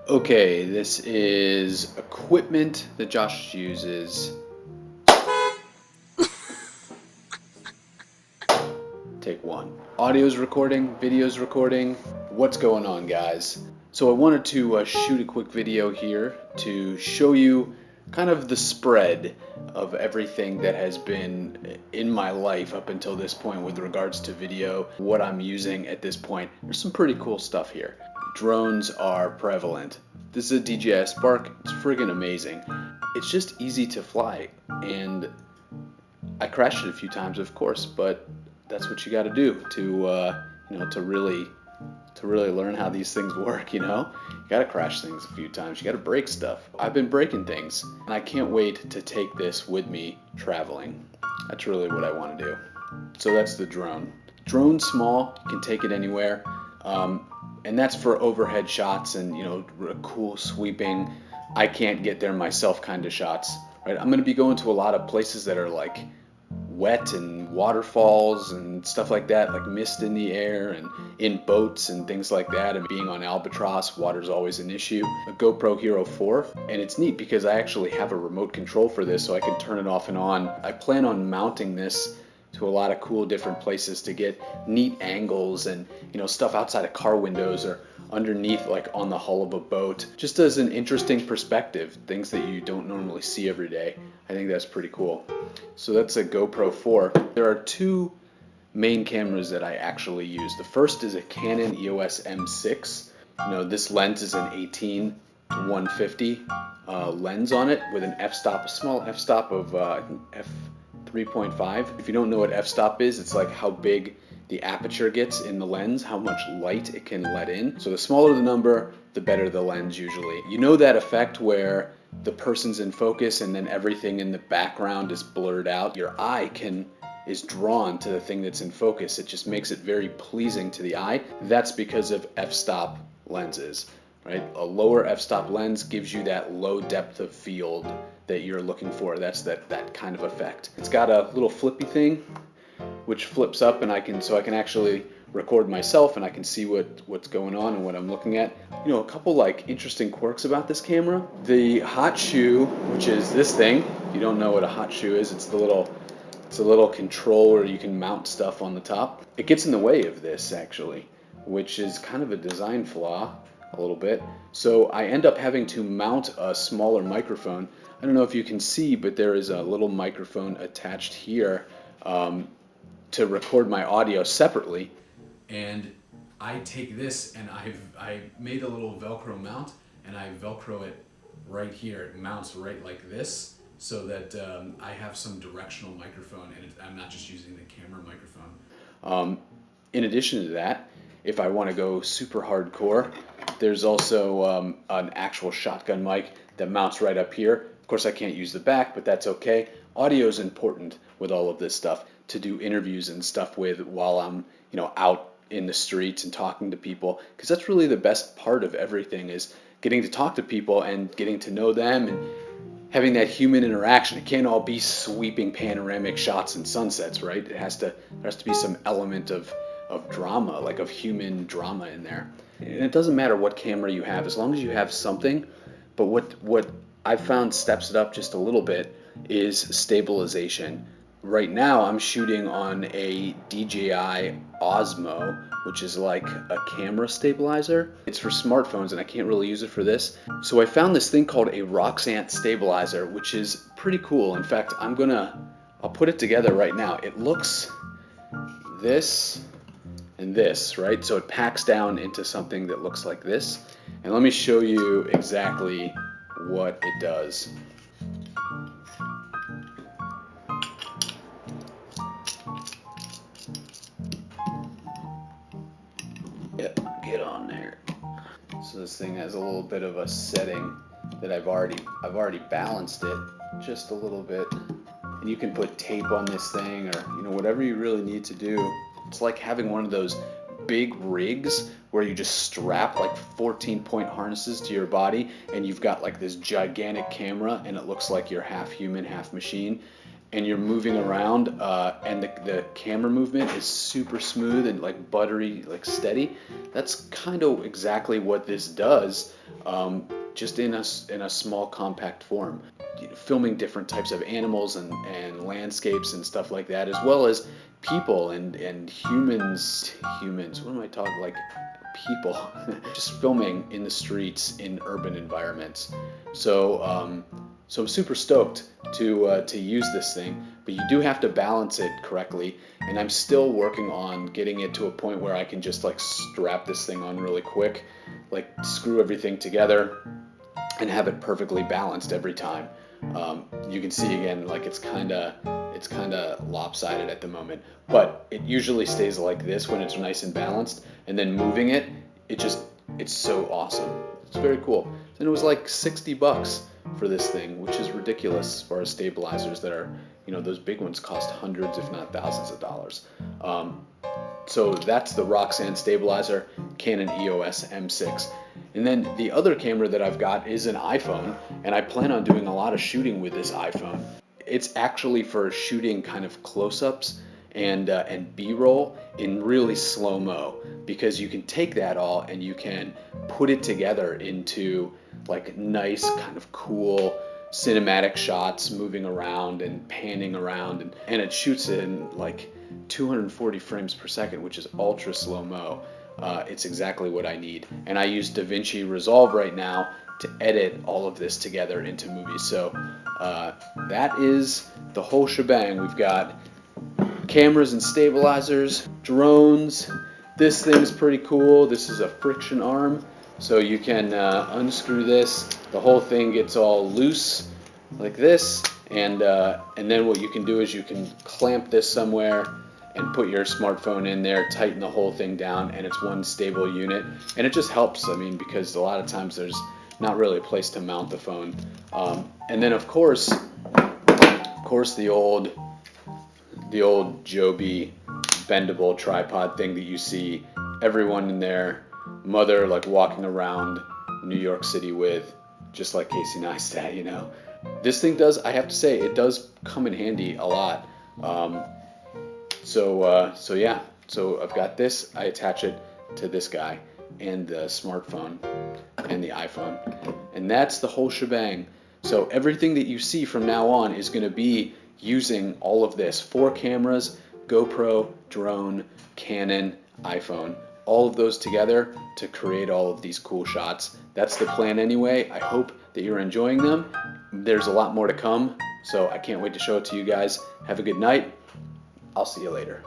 Okay, this is equipment that Josh uses. Take one. Audio's recording, video's recording. What's going on, guys? So I wanted to shoot a quick video here to show you kind of the spread of everything that has been in my life up until this point with regards to video, what I'm using at this point. There's some pretty cool stuff here. Drones are prevalent. This is a DJI Spark. It's friggin' amazing. It's just easy to fly, and I crashed it a few times, of course, but that's what you got to do to really learn how these things work. You got to crash things a few times. You got to break stuff. I've been breaking things, and I can't wait to take this with me traveling. That's really what I want to do. So that's the drone. Drone's small. You can take it anywhere. And that's for overhead shots and cool sweeping. I can't get there myself kind of shots. Right? I'm going to be going to a lot of places that are like wet and waterfalls and stuff like that, like mist in the air and in boats and things like that. And being on Albatross, water's always an issue. A GoPro Hero 4, and it's neat because I actually have a remote control for this, so I can turn it off and on. I plan on mounting this to a lot of cool different places to get neat angles and stuff outside of car windows or underneath, like on the hull of a boat, just as an interesting perspective, things that you don't normally see every day. I think that's pretty cool. So that's a GoPro 4. There are two main cameras that I actually use. The first is a Canon EOS M6. This lens is an 18 to 150 lens on it with an f-stop, a small f-stop of f3.5. If you don't know what f-stop is, it's like how big the aperture gets in the lens, how much light it can let in. So the smaller the number, the better the lens usually. You know that effect where the person's in focus and then everything in the background is blurred out? Your eye is drawn to the thing that's in focus. It just makes it very pleasing to the eye. That's because of f-stop lenses, right? A lower f-stop lens gives you that low depth of field that you're looking for. That's that kind of effect. It's got a little flippy thing which flips up, and I can actually record myself and I can see what's going on and what I'm looking at. A couple like interesting quirks about this camera. The hot shoe, which is this thing. If you don't know what a hot shoe is, it's a little control where you can mount stuff on the top. It gets in the way of this actually, which is kind of a design flaw a little bit. So I end up having to mount a smaller microphone. I don't know if you can see, but there is a little microphone attached here to record my audio separately. And I take this and I made a little Velcro mount and I Velcro it right here. It mounts right like this so that I have some directional microphone and I'm not just using the camera microphone. In addition to that, if I want to go super hardcore, there's also an actual shotgun mic that mounts right up here. Of course, I can't use the back, but that's okay. Audio is important with all of this stuff to do interviews and stuff with while I'm, out in the streets and talking to people, because that's really the best part of everything is getting to talk to people and getting to know them and having that human interaction. It can't all be sweeping panoramic shots and sunsets, right? There has to be some element of drama, like of human drama in there. And it doesn't matter what camera you have, as long as you have something. But what I've found steps it up just a little bit is stabilization. Right now I'm shooting on a DJI Osmo, which is like a camera stabilizer. It's for smartphones and I can't really use it for this. So I found this thing called a Roxant stabilizer, which is pretty cool. In fact, I'll put it together right now. It looks this and this, right? So it packs down into something that looks like this. And let me show you exactly what it does. Get on there. So this thing has a little bit of a setting that I've already balanced it just a little bit. And you can put tape on this thing or whatever you really need to do. It's like having one of those big rigs where you just strap like 14-point harnesses to your body and you've got like this gigantic camera and it looks like you're half human, half machine. and you're moving around, and the camera movement is super smooth and like buttery, like steady. That's kind of exactly what this does, just in a small compact form. Filming different types of animals and landscapes and stuff like that, as well as people and humans. What am I talking, like people? Just filming in the streets in urban environments. So I'm super stoked to use this thing, but you do have to balance it correctly, and I'm still working on getting it to a point where I can just like strap this thing on really quick, like screw everything together and have it perfectly balanced every time. You can see again, like it's kind of lopsided at the moment, but it usually stays like this when it's nice and balanced, and then moving it, it's so awesome. It's very cool. And it was like $60 for this thing, which is ridiculous as far as stabilizers that are, those big ones cost hundreds, if not thousands of dollars. So that's the Roxanne stabilizer, Canon EOS M6. And then the other camera that I've got is an iPhone, and I plan on doing a lot of shooting with this iPhone. It's actually for shooting kind of close-ups and B-roll in really slow-mo, because you can take that all and you can put it together into like nice kind of cool cinematic shots, moving around and panning around, and it shoots in like 240 frames per second, which is ultra slow-mo. It's exactly what I need. And I use DaVinci Resolve right now to edit all of this together into movies. So that is the whole shebang. We've got cameras and stabilizers, drones. This thing's pretty cool. This is a friction arm, so you can unscrew this. The whole thing gets all loose like this, and then what you can do is you can clamp this somewhere and put your smartphone in there, tighten the whole thing down, and it's one stable unit. And it just helps, I mean, because a lot of times there's not really a place to mount the phone. And then of course the old Joby bendable tripod thing that you see everyone in their mother like walking around New York City with, just like Casey Neistat, This thing does, I have to say, it does come in handy a lot. So yeah, so I've got this, I attach it to this guy and the smartphone and the iPhone, and that's the whole shebang. So everything that you see from now on is going to be using all of this: 4 cameras, GoPro, drone, Canon, iPhone, all of those together to create all of these cool shots. That's the plan anyway. I hope that you're enjoying them. There's a lot more to come, so I can't wait to show it to you guys. Have a good night. I'll see you later.